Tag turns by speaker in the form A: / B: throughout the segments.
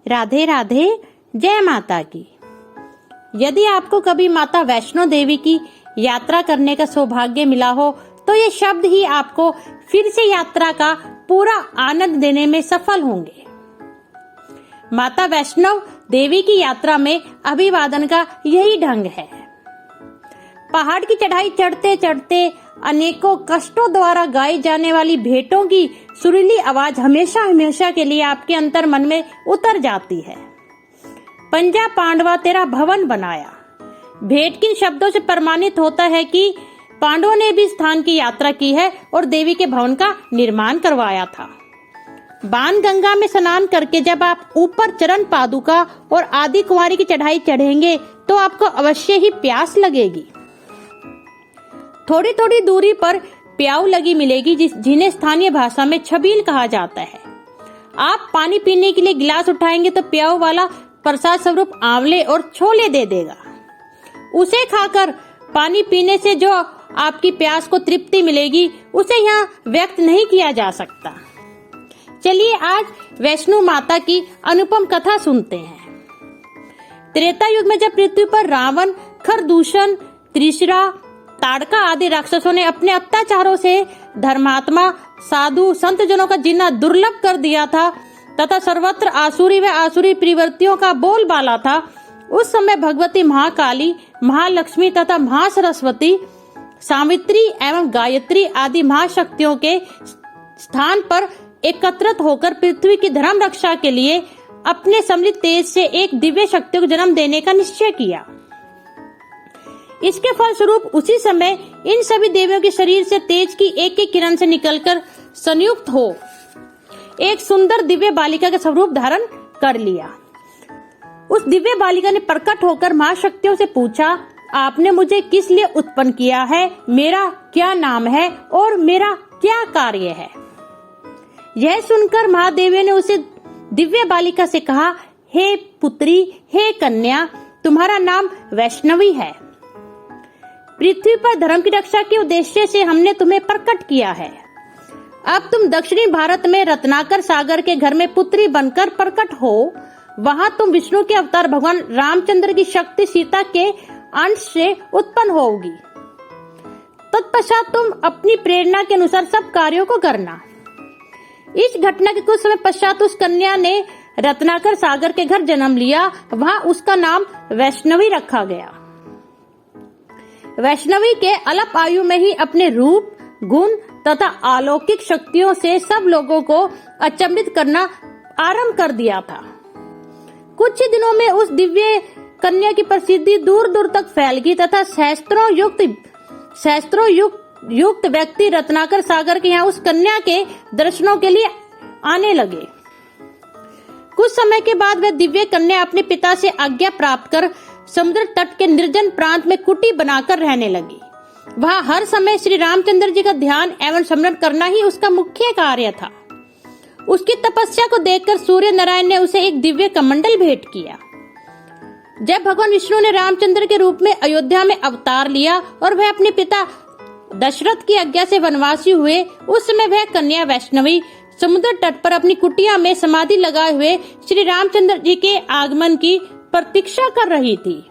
A: राधे राधे, जय माता की। यदि आपको कभी माता वैष्णो देवी की यात्रा करने का सौभाग्य मिला हो तो ये शब्द ही आपको फिर से यात्रा का पूरा आनंद देने में सफल होंगे। माता वैष्णो देवी की यात्रा में अभिवादन का यही ढंग है। पहाड़ की चढ़ाई चढ़ते चढ़ते अनेकों कष्टों द्वारा गाई जाने वाली भेंटों की सुरीली आवाज हमेशा हमेशा के लिए आपके अंतर मन में उतर जाती है। पंजा पांडवा तेरा भवन बनाया। भेंट किन शब्दों से प्रमाणित होता है कि पांडवों ने भी स्थान की यात्रा की है और देवी के भवन का निर्माण करवाया था। बाण गंगा में स्नान करके जब आप ऊपर चरण पादुका और आदि कुंवारी की चढ़ाई चढ़ेंगे तो आपको अवश्य ही प्यास लगेगी। थोड़ी थोड़ी दूरी पर प्याऊ लगी मिलेगी जिन्हें स्थानीय भाषा में छबील कहा जाता है। आप पानी पीने के लिए गिलास उठाएंगे तो प्याऊ वाला प्रसाद स्वरूप आंवले और छोले दे देगा। उसे खाकर पानी पीने से जो आपकी प्यास को तृप्ति मिलेगी उसे यहाँ व्यक्त नहीं किया जा सकता। चलिए आज वैष्णो माता की अनुपम कथा सुनते हैं। त्रेता युग में जब पृथ्वी पर रावण, खरदूषण, त्रिशरा, ताड़का आदि राक्षसों ने अपने अत्याचारों से धर्मात्मा, साधु, संत जनों का जीना दुर्लभ कर दिया था तथा सर्वत्र आसुरी व आसुरी प्रवृत्तियों का बोलबाला था, उस समय भगवती महाकाली, महालक्ष्मी तथा महासरस्वती, सावित्री एवं गायत्री आदि महाशक्तियों के स्थान पर एकत्रित होकर पृथ्वी की धर्म रक्षा के लिए अपने सम्मिलित तेज से एक दिव्य शक्ति को जन्म देने का निश्चय किया। इसके फलस्वरूप उसी समय इन सभी देवियों के शरीर से तेज की एक एक किरण से निकलकर संयुक्त हो एक सुंदर दिव्य बालिका का स्वरूप धारण कर लिया। उस दिव्य बालिका ने प्रकट होकर महाशक्तियों से पूछा, आपने मुझे किस लिए उत्पन्न किया है, मेरा क्या नाम है और मेरा क्या कार्य है। यह सुनकर महादेवी ने उसे दिव्य बालिका से कहा, हे पुत्री, हे कन्या, तुम्हारा नाम वैष्णवी है। पृथ्वी पर धर्म की रक्षा के उद्देश्य से हमने तुम्हें प्रकट किया है। अब तुम दक्षिणी भारत में रत्नाकर सागर के घर में पुत्री बनकर प्रकट हो। वहां तुम विष्णु के अवतार भगवान रामचंद्र की शक्ति सीता के अंश से उत्पन्न होगी। तत्पश्चात तुम अपनी प्रेरणा के अनुसार सब कार्यों को करना। इस घटना के कुछ समय पश्चात उस कन्या ने रत्नाकर सागर के घर जन्म लिया। वहां उसका नाम वैष्णवी रखा गया। वैष्णवी के अल्प आयु में ही अपने रूप, गुण तथा अलौकिक शक्तियों से सब लोगों को अचंभित करना आरंभ कर दिया था। कुछ ही दिनों में उस दिव्य कन्या की प्रसिद्धि दूर दूर तक फैल गई तथा सहस्त्रों युक्त व्यक्ति रत्नाकर सागर के यहाँ उस कन्या के दर्शनों के लिए आने लगे। कुछ समय के बाद वह दिव्य कन्या अपने पिता से आज्ञा प्राप्त कर समुद्र तट के निर्जन प्रांत में कुटी बनाकर रहने लगी। वहाँ हर समय श्री रामचंद्र जी का ध्यान एवं स्मरण करना ही उसका मुख्य कार्य था। उसकी तपस्या को देखकर सूर्य नारायण ने उसे एक दिव्य कमंडल भेंट किया। जब भगवान विष्णु ने रामचंद्र के रूप में अयोध्या में अवतार लिया और वह अपने पिता दशरथ की आज्ञा से वनवासी हुए, उस समय वह कन्या वैष्णवी समुद्र तट पर अपनी कुटिया में समाधि लगाए हुए श्री रामचंद्र जी के आगमन की प्रतीक्षा कर रही थी।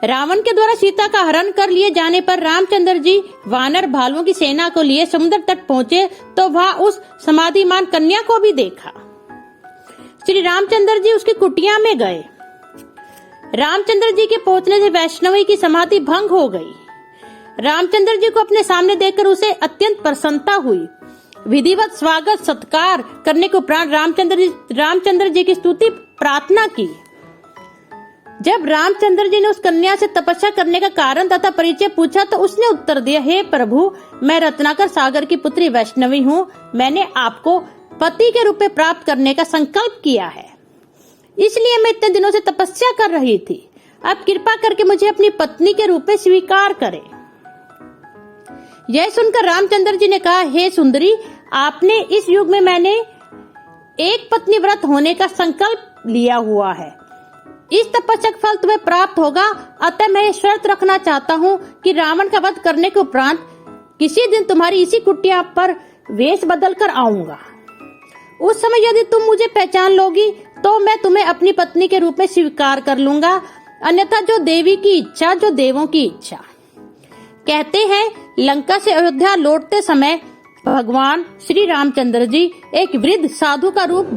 A: रावण के द्वारा सीता का हरण कर लिए जाने पर रामचंद्र जी वानर भालुओं की सेना को लिए समुद्र तट पहुंचे तो वहां उस समाधिमान कन्या को भी देखा। श्री रामचंद्र जी उसकी कुटिया में गए। रामचंद्र जी के पहुंचने से वैष्णवी की समाधि भंग हो गई। रामचंद्र जी को अपने सामने देखकर उसे अत्यंत प्रसन्नता हुई। विधिवत स्वागत सत्कार करने के उपरांत रामचंद्र जी की स्तुति प्रार्थना की। जब रामचंद्र जी ने उस कन्या से तपस्या करने का कारण तथा परिचय पूछा तो उसने उत्तर दिया, हे प्रभु, मैं रत्नाकर सागर की पुत्री वैष्णवी हूँ। मैंने आपको पति के रूप में प्राप्त करने का संकल्प किया है, इसलिए मैं इतने दिनों से तपस्या कर रही थी। अब कृपा करके मुझे अपनी पत्नी के रूप में स्वीकार करें। यह सुनकर रामचंद्र जी ने कहा, हे सुंदरी, आपने इस युग में मैंने एक पत्नी व्रत होने का संकल्प लिया हुआ है। इस तपस्या का फल तुम्हें प्राप्त होगा। अतः मैं ये शर्त रखना चाहता हूँ कि रावण का वध करने के उपरांत किसी दिन तुम्हारी इसी कुटिया पर वेश बदल कर आऊंगा। उस समय यदि तुम मुझे पहचान लोगी तो मैं तुम्हें अपनी पत्नी के रूप में स्वीकार कर लूंगा, अन्यथा जो देवी की इच्छा, जो देवों की इच्छा। कहते हैं लंका से अयोध्या लौटते समय भगवान श्री रामचंद्र जी एक वृद्ध साधु का रूप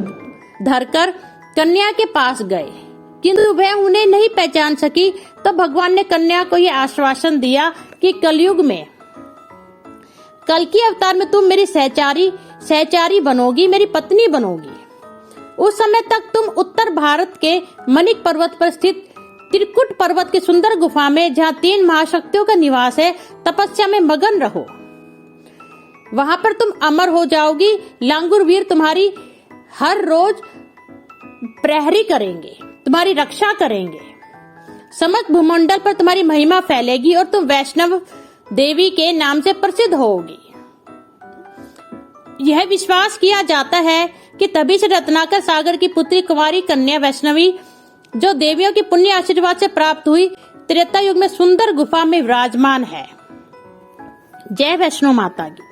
A: धरकर कन्या के पास गए, किंतु वह उन्हें नहीं पहचान सकी। तो भगवान ने कन्या को यह आश्वासन दिया कि कलयुग में, कल की अवतार में तुम मेरी सहचारी बनोगी, मेरी पत्नी बनोगी। उस समय तक तुम उत्तर भारत के मणिक पर्वत पर स्थित त्रिकुट पर्वत की सुंदर गुफा में, जहाँ 3 महाशक्तियों का निवास है, तपस्या में मगन रहो। वहां पर तुम अमर हो जाओगी। लांगुर वीर तुम्हारी हर रोज प्रहरी करेंगे, तुम्हारी रक्षा करेंगे। समस्त भूमंडल पर तुम्हारी महिमा फैलेगी और तुम वैष्णव देवी के नाम से प्रसिद्ध होगी। यह विश्वास किया जाता है कि तभी से रत्नाकर सागर की पुत्री कुमारी कन्या वैष्णवी, जो देवियों की पुण्य आशीर्वाद से प्राप्त हुई, त्रेता युग में सुंदर गुफा में विराजमान है। जय वैष्णो माता की।